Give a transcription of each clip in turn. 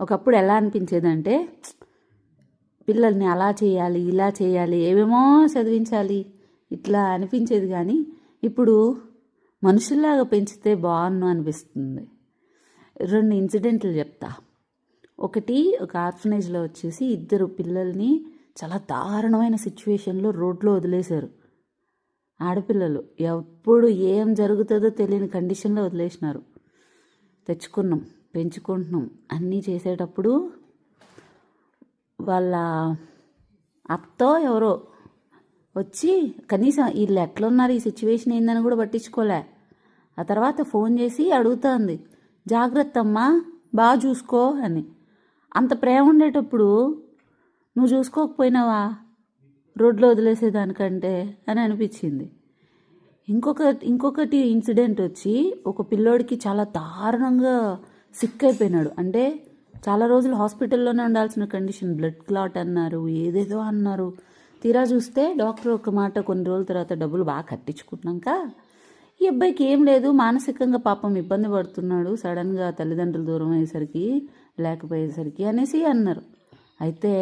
ఒకప్పుడు ఎలా అనిపించేదంటే పిల్లల్ని అలా చేయాలి, ఇలా చేయాలి, ఏమేమో చదివించాలి ఇట్లా అనిపించేది. కానీ ఇప్పుడు మనుషుల్లాగా పెంచితే బాగున్ను అనిపిస్తుంది. 2 ఇన్సిడెంట్లు చెప్తా. ఒకటి, ఒక ఆర్ఫనేజ్లో వచ్చేసి 2 పిల్లల్ని చాలా దారుణమైన సిచ్యువేషన్లో రోడ్లో వదిలేశారు. ఆడపిల్లలు ఎప్పుడు ఏం జరుగుతుందో తెలియని కండిషన్లో వదిలేసినారు. తెచ్చుకున్నాం, పెంచుకుంటున్నాం, అన్నీ చేసేటప్పుడు వాళ్ళ అత్తో ఎవరో వచ్చి కనీసం వీళ్ళు ఎట్లున్నారు, ఈ సిచ్యువేషన్ ఏందని కూడా పట్టించుకోలే. ఆ తర్వాత ఫోన్ చేసి అడుగుతుంది, జాగ్రత్త అమ్మా, బాగా చూసుకో అని. అంత ప్రేమ ఉండేటప్పుడు నువ్వు చూసుకోకపోయినావా రోడ్లో వదిలేసేదానికంటే అని అనిపించింది. ఇంకొకటి ఇన్సిడెంట్ వచ్చి, ఒక పిల్లోడికి చాలా దారుణంగా సిక్ అయిపోయినాడు. అంటే చాలా రోజులు హాస్పిటల్లోనే ఉండాల్సిన కండిషన్, బ్లడ్ క్లాట్ అన్నారు, ఏదేదో అన్నారు. తీరా చూస్తే డాక్టర్ ఒక మాట, కొన్ని రోజుల తర్వాత డబ్బులు బాగా కట్టించుకున్నాక ఈ అబ్బాయికి ఏం లేదు, మానసికంగా పాపం ఇబ్బంది పడుతున్నాడు, సడన్గా తల్లిదండ్రులు దూరం అయ్యేసరికి లేకపోయేసరికి అనేసి అన్నారు. అయితే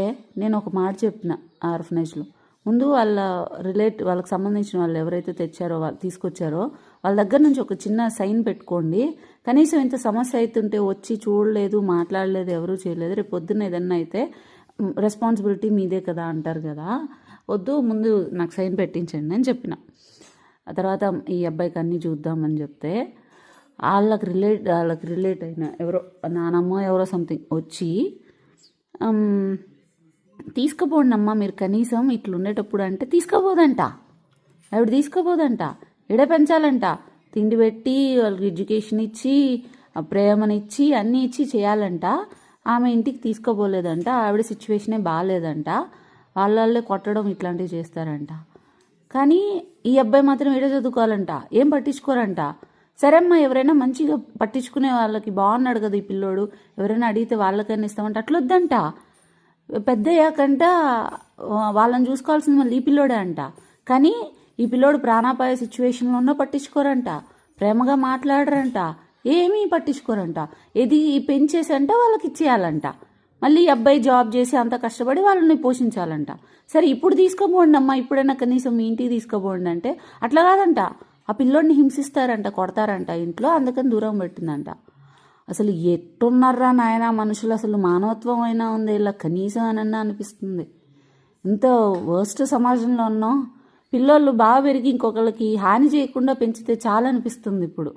నేను ఒక మాట చెప్పిన ఆర్ఫనేజ్లో, ముందు వాళ్ళకి సంబంధించిన వాళ్ళు ఎవరైతే తెచ్చారో, వాళ్ళు తీసుకొచ్చారో వాళ్ళ దగ్గర నుంచి ఒక చిన్న సైన్ పెట్టుకోండి. కనీసం ఇంత సమస్య అవుతుంటే వచ్చి చూడలేదు, మాట్లాడలేదు, ఎవరూ చేయలేదు, రేపు పొద్దున్న ఏదన్నా అయితే రెస్పాన్సిబిలిటీ మీదే కదా అంటారు కదా, వద్దు, ముందు నాకు సైన్ పెట్టించండి అని చెప్పిన. ఆ తర్వాత ఈ అబ్బాయికి అన్నీ చూద్దామని చెప్తే వాళ్ళకి రిలేట్ అయిన ఎవరో నానమ్మ ఎవరో సంథింగ్ వచ్చి, తీసుకుపోండి అమ్మ మీరు కనీసం ఇట్లా ఉండేటప్పుడు అంటే తీసుకోపోదంట. ఆవిడ తీసుకోపోదంట, ఇడే పెంచాలంట, తిండి పెట్టి వాళ్ళకి ఎడ్యుకేషన్ ఇచ్చి ప్రేమనిచ్చి అన్నీ ఇచ్చి చేయాలంట. ఆమె ఇంటికి తీసుకోపోలేదంట, ఆవిడ సిచ్యువేషనే బాగాలేదంట, వాళ్ళే కొట్టడం ఇట్లాంటివి చేస్తారంట. కానీ ఈ అబ్బాయి మాత్రం ఇడే చదువుకోవాలంట, ఏం పట్టించుకోరంట. సరే అమ్మా, ఎవరైనా మంచిగా పట్టించుకునే వాళ్ళకి, బాగున్నాడు కదా ఈ పిల్లోడు, ఎవరైనా అడిగితే వాళ్ళకైనా ఇస్తామంట, అట్లొద్దంట. పెద్ద అయ్యాకంట వాళ్ళని చూసుకోవాల్సింది మళ్ళీ ఈ పిల్లోడే అంట. కానీ ఈ పిల్లోడు ప్రాణాపాయ సిచ్యువేషన్లో ఉన్నా పట్టించుకోరంట, ప్రేమగా మాట్లాడరంట, ఏమీ పట్టించుకోరంట. ఏది పెంచేసి అంట వాళ్ళకి ఇచ్చేయాలంట. మళ్ళీ ఈ అబ్బాయి జాబ్ చేసి అంత కష్టపడి వాళ్ళని పోషించాలంట. సరే ఇప్పుడు తీసుకోబోండి అమ్మా, ఇప్పుడైనా కనీసం మీ ఇంటికి తీసుకోబోండి అంటే అట్లా కాదంట. ఆ పిల్లోడిని హింసిస్తారంట, కొడతారంట ఇంట్లో, అందుకని దూరం పెట్టిందంట. అసలు ఎట్టున్నారా నాయన మనుషులు, అసలు మానవత్వం అయినా ఉంది ఇలా కనీసం అనన్నా అనిపిస్తుంది. ఇంత వర్స్ట్ సమాజంలో ఉన్నాం. పిల్లోళ్ళు బాగా పెరిగి ఇంకొకళ్ళకి హాని చేయకుండా పెంచితే చాలా అనిపిస్తుంది ఇప్పుడు.